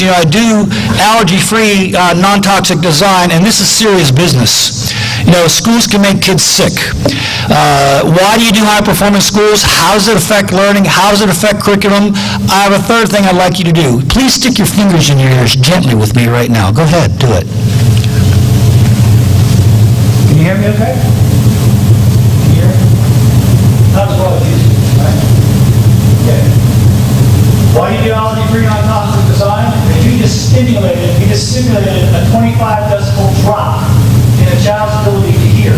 teach, I do allergy-free, non-toxic design, and this is serious business. Schools can make kids sick. Why do you do high-performance schools? How does it affect learning? How does it affect curriculum? I have a third thing I'd like you to do. Please stick your fingers in your ears gently with me right now. Go ahead, do it. Can you hear me okay? Can you hear me? Not as well as you, right? Okay. Why do you do allergy-free non-toxic design? If you just simulated a 25 decibel drop in a child's ability to hear.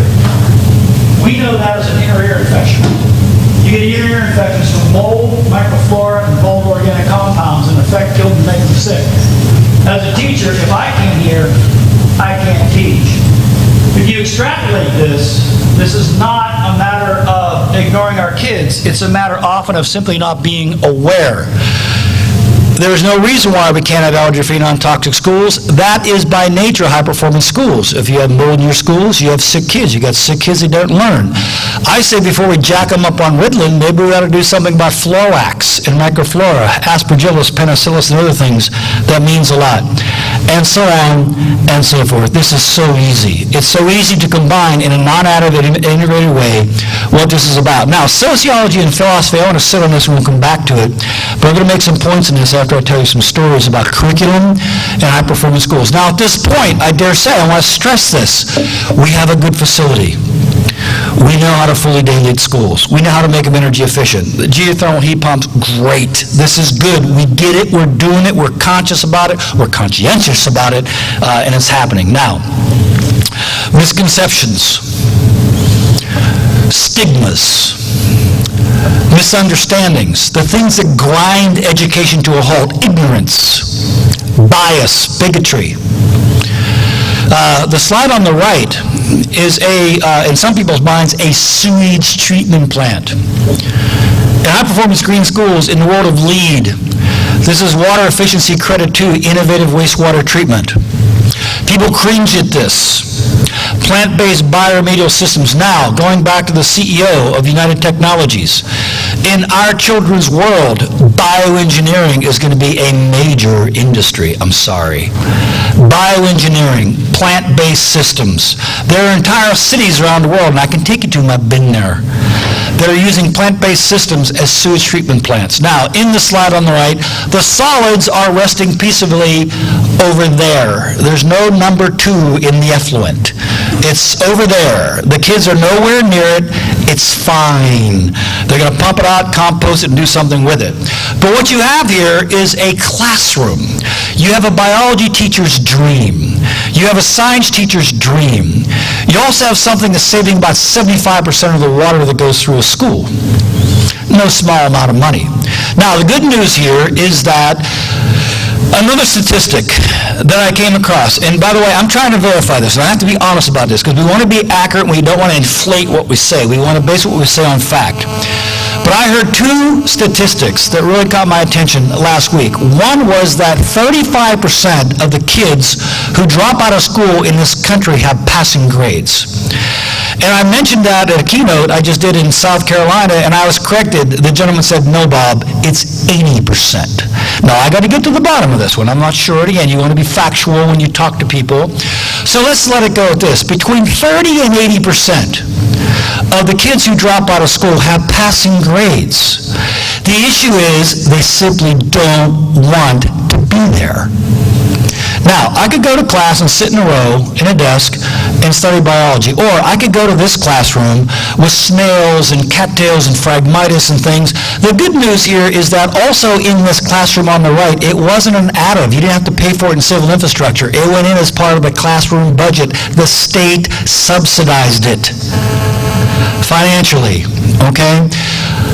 We know that as an inner ear infection. You get inner ear infections from mold, microflora, and volatile organic compounds and affect children and make them sick. As a teacher, if I can't hear, I can't teach. If you extrapolate this is not a matter of ignoring our kids. It's a matter often of simply not being aware. There's no reason why we can't have allergy-free, non-toxic schools. That is by nature high-performance schools. If you have mold in your schools, you have sick kids. You got sick kids that don't learn. I say before we jack them up on Ritalin, maybe we ought to do something about florax and microflora, aspergillus, penicillus, and other things. That means a lot. And so on and so forth. This is so easy. It's so easy to combine in a non-additive, integrated way what this is about. Now, sociology and philosophy, I want to sit on this and we'll come back to it, but I'm going to make some points in this after I tell you some stories about curriculum and high-performance schools. Now, at this point, I dare say, I want to stress this. We have a good facility. We know how to fully dilute schools. We know how to make them energy efficient. The geothermal heat pumps, great. This is good. We get it. We're doing it. We're conscious about it. We're conscientious about it. And it's happening. Now, misconceptions, stigmas, misunderstandings, the things that grind education to a halt, ignorance, bias, bigotry. The slide on the right is in some people's minds, a sewage treatment plant. In high-performance green schools, in the world of LEED, this is Water Efficiency Credit 2, Innovative Wastewater Treatment. People cringe at this. Plant-based bioremedial systems. Now, going back to the CEO of United Technologies, in our children's world, bioengineering is going to be a major industry. I'm sorry. Bioengineering, plant-based systems. There are entire cities around the world, and I can take you to them, I've been there, that are using plant-based systems as sewage treatment plants. Now, in the slide on the right, the solids are resting peaceably over there. There's no number 2 in the effluent. It's over there. The kids are nowhere near it. It's fine. They're going to pump it out, compost it, and do something with it. But what you have here is a classroom. You have a biology teacher's dream. You have a science teacher's dream. You also have something that's saving about 75% of the water that goes through a school. No small amount of money. Now, the good news here is that another statistic that I came across, and by the way, I'm trying to verify this, and I have to be honest about this, because we want to be accurate and we don't want to inflate what we say. We want to base what we say on fact. But I heard 2 statistics that really caught my attention last week. One was that 35% of the kids who drop out of school in this country have passing grades. And I mentioned that at a keynote I just did in South Carolina, and I was corrected. The gentleman said, no, Bob, it's 80%. Now, I got to get to the bottom of this one. I'm not sure. Again, you want to be factual when you talk to people. So let's let it go at this. Between 30 and 80% of the kids who drop out of school have passing grades. The issue is they simply don't want to be there. Now, I could go to class and sit in a row in a desk and study biology, or I could go to this classroom with snails and cattails and phragmitis and things. The good news here is that also in this classroom on the right, it wasn't an additive. You didn't have to pay for it in civil infrastructure. It went in as part of the classroom budget. The state subsidized it financially, okay?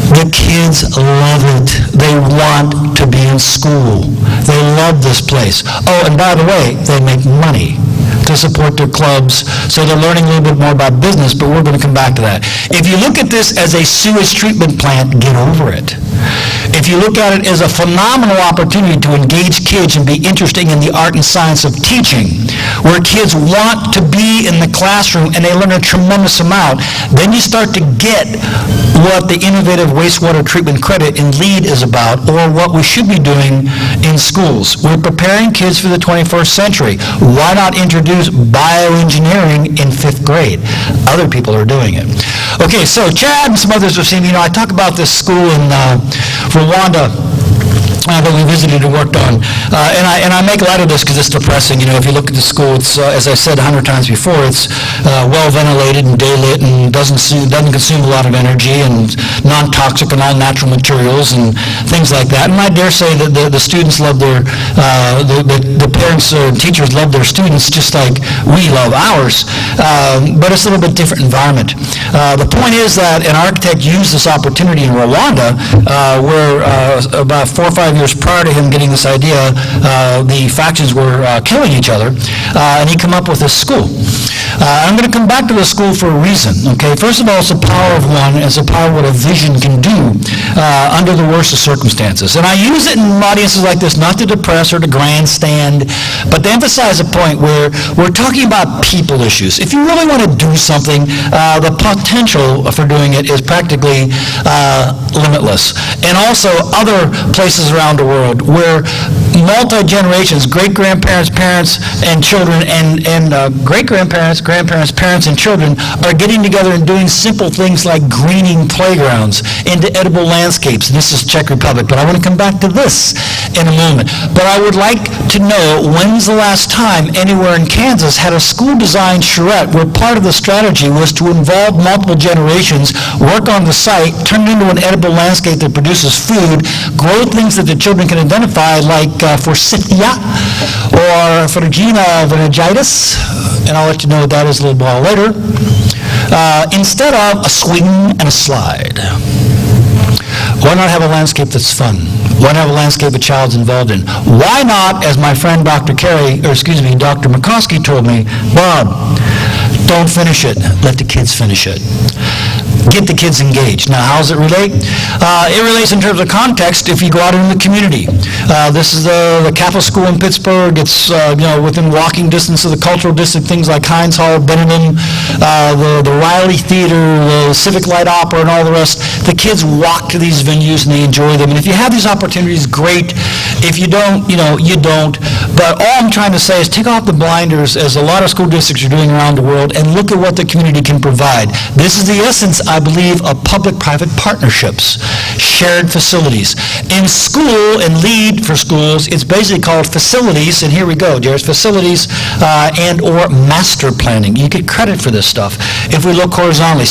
The kids love it. They want to be in school. They love this place. Oh, and by the way, they make money to support their clubs, so they're learning a little bit more about business, but we're going to come back to that. If you look at this as a sewage treatment plant, get over it. If you look at it as a phenomenal opportunity to engage kids and be interested in the art and science of teaching, where kids want to be in the classroom and they learn a tremendous amount, then you start to get what the Innovative Wastewater Treatment Credit in LEAD is about, or what we should be doing in schools. We're preparing kids for the 21st century. Why not introduce bioengineering in 5th grade? Other people are doing it. Okay, so Chad and some others have seen, I talk about this school in Rwanda that we visited and worked on. And I make light of this because it's depressing. If you look at the school, it's, as I said 100 times before, it's well ventilated and day-lit and doesn't consume a lot of energy and non-toxic and all natural materials and things like that. And I dare say that the students love the parents or teachers love their students just like we love ours. But it's a little bit different environment. The point is that an architect used this opportunity in Rwanda where about 4 or 5 years prior to him getting this idea, the factions were killing each other, and he came up with this school. I'm going to come back to the school for a reason, okay? First of all, it's the power of one, it's the power of what a vision can do under the worst of circumstances. And I use it in audiences like this not to depress or to grandstand, but to emphasize a point where we're talking about people issues. If you really want to do something, the potential for doing it is practically limitless. And also other places around the world where multi-generations, great-grandparents, parents, and children, and great-grandparents, grandparents, parents, and children are getting together and doing simple things like greening playgrounds into edible landscapes. This is Czech Republic, but I want to come back to this in a moment. But I would like to know, when's the last time anywhere in Kansas had a school design charrette where part of the strategy was to involve multiple generations, work on the site, turn it into an edible landscape that produces food, grow things that the children can identify, like forsythia or Phrygia venegitis, and I'll let you know what that is a little while later, instead of a swing and a slide. Why not have a landscape that's fun? Why not have a landscape a child's involved in? Why not, as my friend Dr. McCoskey told me, Bob, don't finish it, let the kids finish it. Get the kids engaged. Now, how does it relate? It relates in terms of context if you go out in the community. This is the Catholic school in Pittsburgh. It's within walking distance of the cultural district, things like Heinz Hall, Benham, the Riley Theater, the Civic Light Opera, and all the rest. The kids walk to these venues and they enjoy them. And if you have these opportunities, great. If you don't, you don't. But all I'm trying to say is take off the blinders, as a lot of school districts are doing around the world, and look at what the community can provide. This is the essence, I believe, of public-private partnerships, shared facilities. In school, and LEAD for schools, it's basically called facilities, and here we go, Jared, facilities and or master planning. You get credit for this stuff. If we look horizontally,